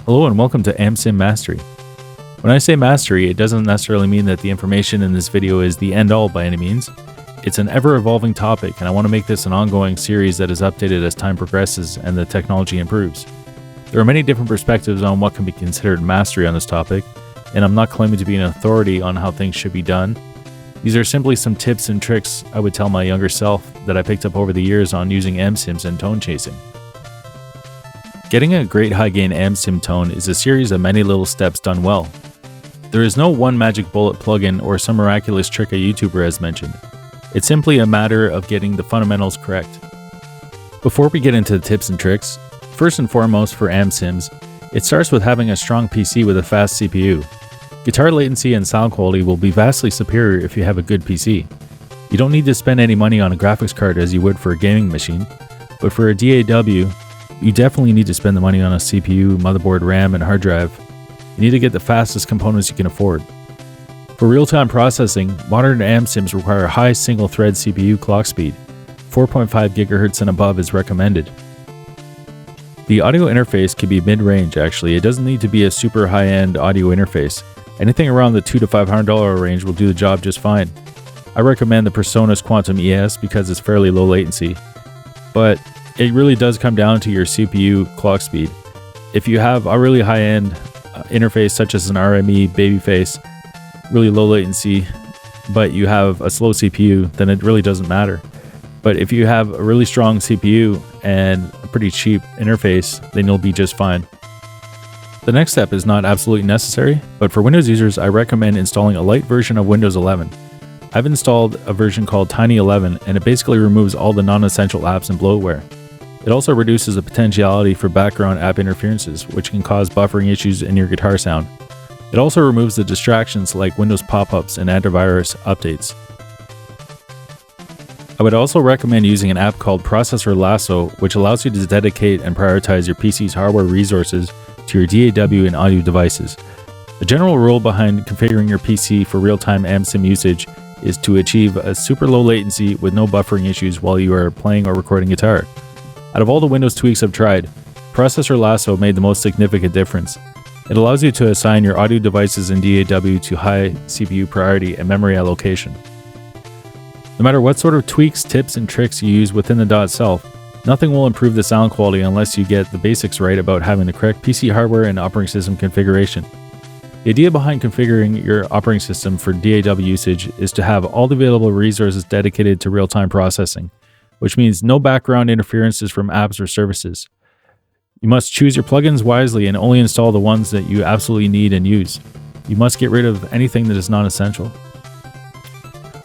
Hello and welcome to AmSim Mastery. When I say mastery, it doesn't necessarily mean that the information in this video is the end-all by any means. It's an ever-evolving topic, and I want to make this an ongoing series that is updated as time progresses and the technology improves. There are many different perspectives on what can be considered mastery on this topic, and I'm not claiming to be an authority on how things should be done. These are simply some tips and tricks I would tell my younger self that I picked up over the years on using AmSims and tone chasing. Getting a great high-gain AmSim tone is a series of many little steps done well. There is no one magic bullet plugin or some miraculous trick a YouTuber has mentioned. It's simply a matter of getting the fundamentals correct. Before we get into the tips and tricks, first and foremost for AmSims, it starts with having a strong PC with a fast CPU. Guitar latency and sound quality will be vastly superior if you have a good PC. You don't need to spend any money on a graphics card as you would for a gaming machine, but for a DAW, you definitely need to spend the money on a CPU, motherboard, RAM, and hard drive. You need to get the fastest components you can afford. For real-time processing, modern AmSims require a high single-thread CPU clock speed. 4.5 GHz and above is recommended. The audio interface can be mid-range actually. It doesn't need to be a super high-end audio interface. Anything around the $200 to $500 range will do the job just fine. I recommend the PreSonus Quantum ES because it's fairly low latency, but it really does come down to your CPU clock speed. If you have a really high-end interface such as an RME Babyface, really low latency, but you have a slow CPU, then it really doesn't matter. But if you have a really strong CPU and a pretty cheap interface, then you'll be just fine. The next step is not absolutely necessary, but for Windows users, I recommend installing a light version of Windows 11. I've installed a version called Tiny 11, and it basically removes all the non-essential apps and bloatware. It also reduces the potentiality for background app interferences, which can cause buffering issues in your guitar sound. It also removes the distractions like Windows pop-ups and antivirus updates. I would also recommend using an app called Processor Lasso, which allows you to dedicate and prioritize your PC's hardware resources to your DAW and audio devices. The general rule behind configuring your PC for real-time AmSim usage is to achieve a super low latency with no buffering issues while you are playing or recording guitar. Out of all the Windows tweaks I've tried, Processor Lasso made the most significant difference. It allows you to assign your audio devices in DAW to high CPU priority and memory allocation. No matter what sort of tweaks, tips, and tricks you use within the DAW itself, nothing will improve the sound quality unless you get the basics right about having the correct PC hardware and operating system configuration. The idea behind configuring your operating system for DAW usage is to have all the available resources dedicated to real-time processing, which means no background interferences from apps or services. You must choose your plugins wisely and only install the ones that you absolutely need and use. You must get rid of anything that is non-essential.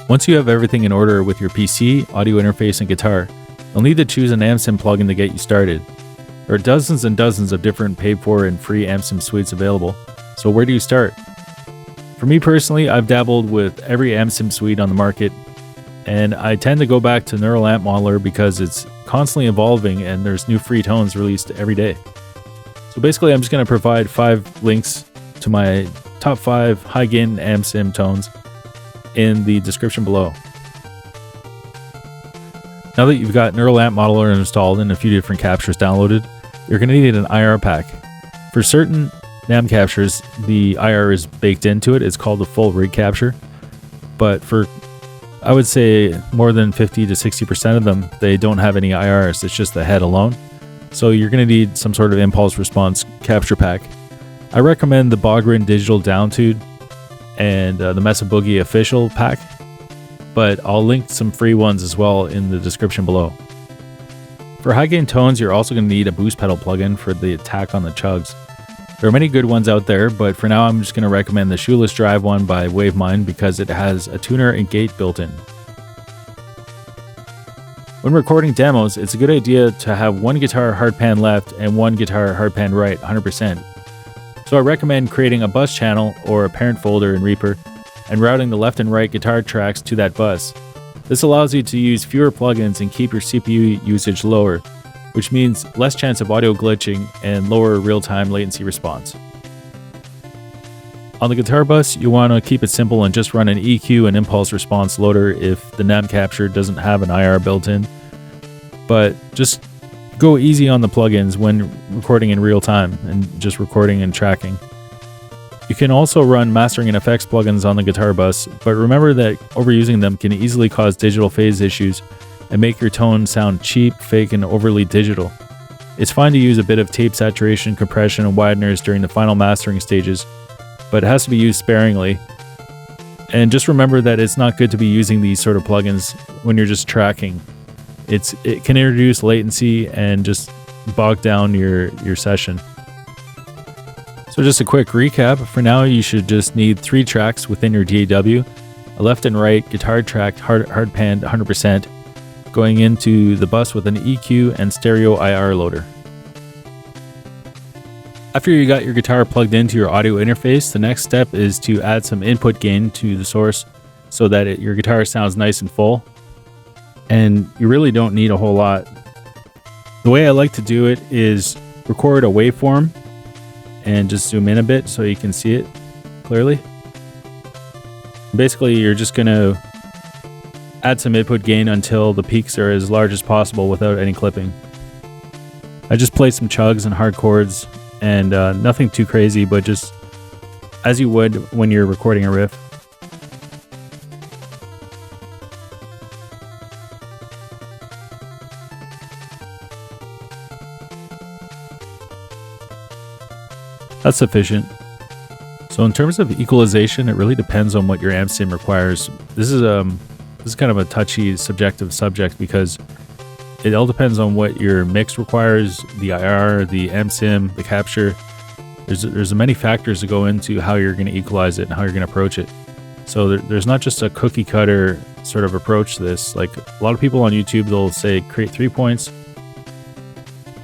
Once you have everything in order with your PC, audio interface, and guitar, you'll need to choose an AmSim plugin to get you started. There are dozens and dozens of different paid-for and free AmSim suites available, so where do you start? For me personally, I've dabbled with every AmSim suite on the market, and I tend to go back to Neural Amp Modeler because it's constantly evolving and there's new free tones released every day. So basically, I'm just going to provide 5 links to my top 5 high-gain AmSim tones in the description below. Now that you've got Neural Amp Modeler installed and a few different captures downloaded, you're going to need an IR pack. For certain NAM captures, the IR is baked into it. It's called the full rig capture. But for, I would say, more than 50 to 60% of them, they don't have any IRs. It's just the head alone. So you're going to need some sort of impulse response capture pack. I recommend the Bogrin Digital Downtune and the Mesa Boogie official pack, but I'll link some free ones as well in the description below. For high gain tones, you're also going to need a boost pedal plugin for the attack on the chugs. There are many good ones out there, but for now I'm just going to recommend the Shoeless Drive one by Wavemind because it has a tuner and gate built in. When recording demos, it's a good idea to have one guitar hard pan left and one guitar hard pan right 100%. So I recommend creating a bus channel or a parent folder in Reaper and routing the left and right guitar tracks to that bus. This allows you to use fewer plugins and keep your CPU usage lower, which means less chance of audio glitching and lower real-time latency response. On the guitar bus, you want to keep it simple and just run an EQ and impulse response loader if the NAM capture doesn't have an IR built in. But just go easy on the plugins when recording in real time and just recording and tracking. You can also run mastering and effects plugins on the guitar bus, but remember that overusing them can easily cause digital phase issues and make your tone sound cheap, fake, and overly digital. It's fine to use a bit of tape saturation, compression, and wideners during the final mastering stages, but it has to be used sparingly. And just remember that it's not good to be using these sort of plugins when you're just tracking. It can introduce latency and just bog down your session. So just a quick recap. For now, you should just need 3 tracks within your DAW, a left and right guitar track hard panned 100%, going into the bus with an EQ and stereo IR loader. After you got your guitar plugged into your audio interface, the next step is to add some input gain to the source so that your guitar sounds nice and full. And you really don't need a whole lot. The way I like to do it is record a waveform and just zoom in a bit so you can see it clearly. Basically, you're just going to add some input gain until the peaks are as large as possible without any clipping. I just play some chugs and hard chords and nothing too crazy, but just as you would when you're recording a riff. That's sufficient. So in terms of equalization, it really depends on what your amp sim requires. This is kind of a touchy, subjective subject because it all depends on what your mix requires, the IR, the amp sim, the capture. There's many factors that go into how you're going to equalize it and how you're going to approach it. So there's not just a cookie cutter sort of approach to this. Like a lot of people on YouTube, they'll say create 3 points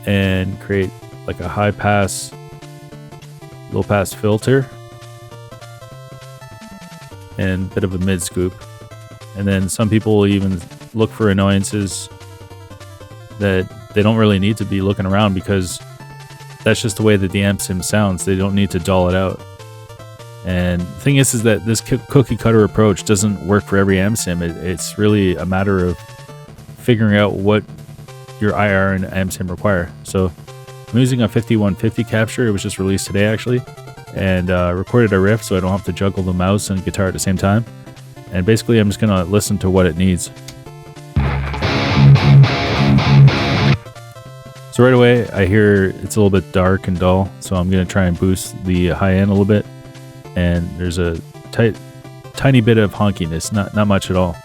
and create like a high pass, low pass filter and a bit of a mid scoop. And then some people will even look for annoyances that they don't really need to be looking around because that's just the way that the amp sim sounds. They don't need to dull it out. And the thing is that this cookie cutter approach doesn't work for every amp sim. It's really a matter of figuring out what your IR and amp sim require. So I'm using a 5150 capture. It was just released today actually, and recorded a riff so I don't have to juggle the mouse and guitar at the same time. And basically I'm just gonna listen to what it needs. So right away I hear it's a little bit dark and dull, so I'm gonna try and boost the high end a little bit. And there's a tiny bit of honkiness, not much at all.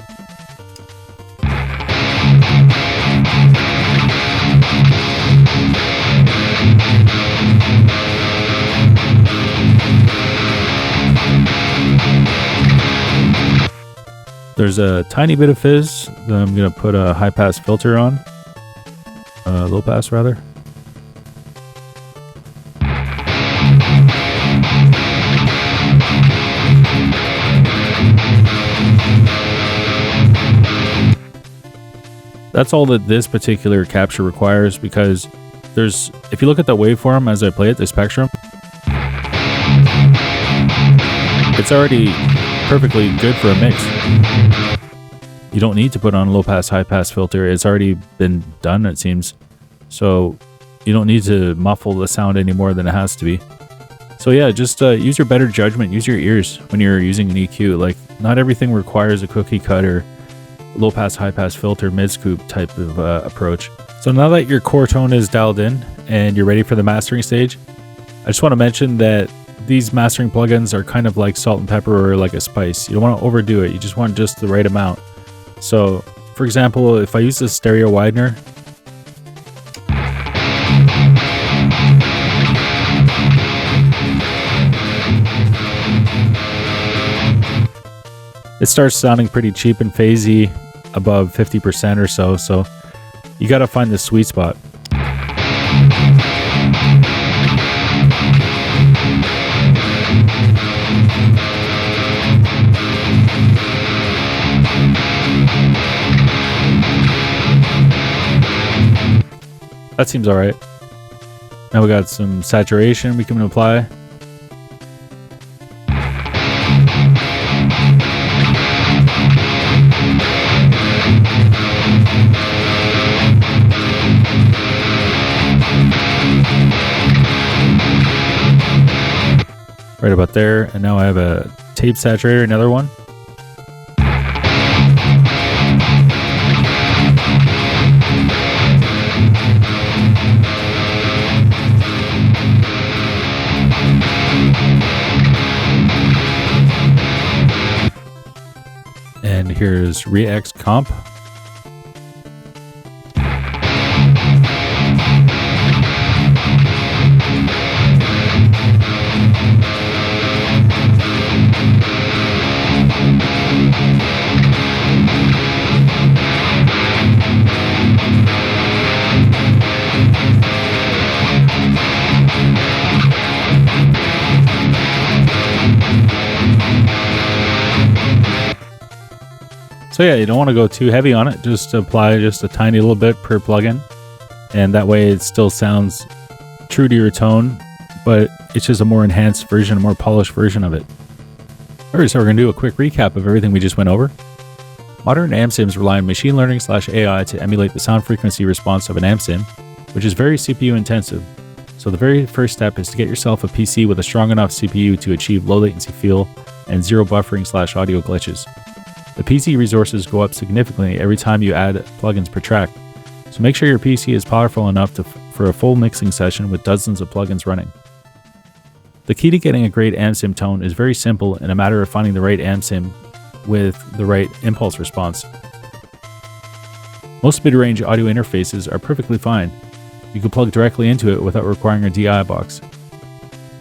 There's a tiny bit of fizz that I'm going to put a high pass filter on. Low pass rather. That's all that this particular capture requires because if you look at the waveform as I play it, the spectrum, it's already perfectly good for a mix. You don't need to put on a low pass, high pass filter. It's already been done, it seems. So you don't need to muffle the sound any more than it has to be. So yeah, just use your better judgment, use your ears when you're using an EQ. Like not everything requires a cookie cutter, low pass, high pass filter, mid scoop type of approach. So now that your core tone is dialed in and you're ready for the mastering stage, I just want to mention that these mastering plugins are kind of like salt and pepper or like a spice. You don't want to overdo it. You just want just the right amount. So for example, if I use the stereo widener, it starts sounding pretty cheap and phasey above 50% or so. So you got to find the sweet spot. That seems all right. Now we got some saturation we can apply. right about there. And now I have a tape saturator, another one. And here's Rex Comp. So yeah, you don't want to go too heavy on it. Just apply just a tiny little bit per plugin. And that way it still sounds true to your tone, but it's just a more enhanced version, a more polished version of it. Alright, so we're going to do a quick recap of everything we just went over. Modern amp sims rely on machine learning / AI to emulate the sound frequency response of an amp sim, which is very CPU intensive. So the very first step is to get yourself a PC with a strong enough CPU to achieve low latency feel and zero buffering / audio glitches. The PC resources go up significantly every time you add plugins per track, so make sure your PC is powerful enough for a full mixing session with dozens of plugins running. The key to getting a great amp sim tone is very simple and a matter of finding the right amp sim with the right impulse response. Most mid-range audio interfaces are perfectly fine. You can plug directly into it without requiring a DI box.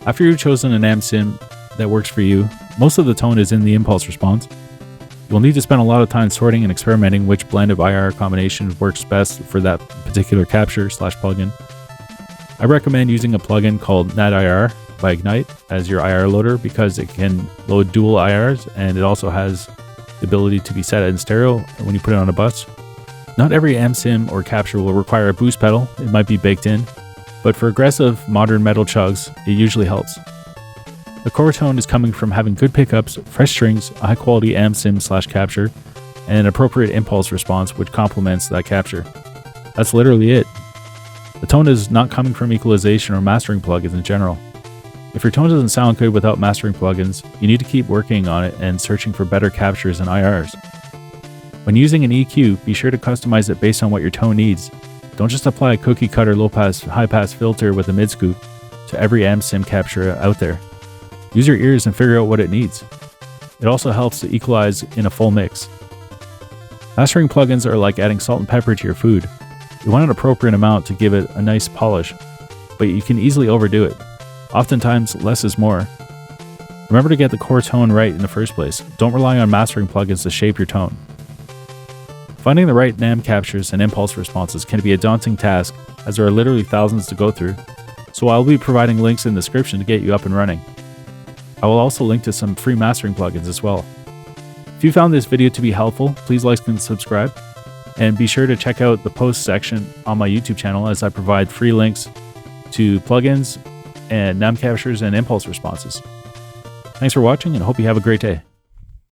After you've chosen an amp sim that works for you, most of the tone is in the impulse response. You'll need to spend a lot of time sorting and experimenting which blend of IR combination works best for that particular capture / plugin. I recommend using a plugin called NadIR by Ignite as your IR loader because it can load dual IRs and it also has the ability to be set in stereo when you put it on a bus. Not every amp sim or capture will require a boost pedal, it might be baked in, but for aggressive modern metal chugs, it usually helps. The core tone is coming from having good pickups, fresh strings, a high quality amp sim / capture, and an appropriate impulse response which complements that capture. That's literally it. The tone is not coming from equalization or mastering plugins in general. If your tone doesn't sound good without mastering plugins, you need to keep working on it and searching for better captures and IRs. When using an EQ, be sure to customize it based on what your tone needs. Don't just apply a cookie cutter low pass, high pass filter with a mid scoop to every amp sim capture out there. Use your ears and figure out what it needs. It also helps to equalize in a full mix. Mastering plugins are like adding salt and pepper to your food. You want an appropriate amount to give it a nice polish, but you can easily overdo it. Oftentimes, less is more. Remember to get the core tone right in the first place. Don't rely on mastering plugins to shape your tone. Finding the right NAM captures and impulse responses can be a daunting task, as there are literally thousands to go through, so I'll be providing links in the description to get you up and running. I will also link to some free mastering plugins as well. If you found this video to be helpful, please like and subscribe, and be sure to check out the post section on my YouTube channel as I provide free links to plugins and NAM captures and impulse responses. Thanks for watching and hope you have a great day.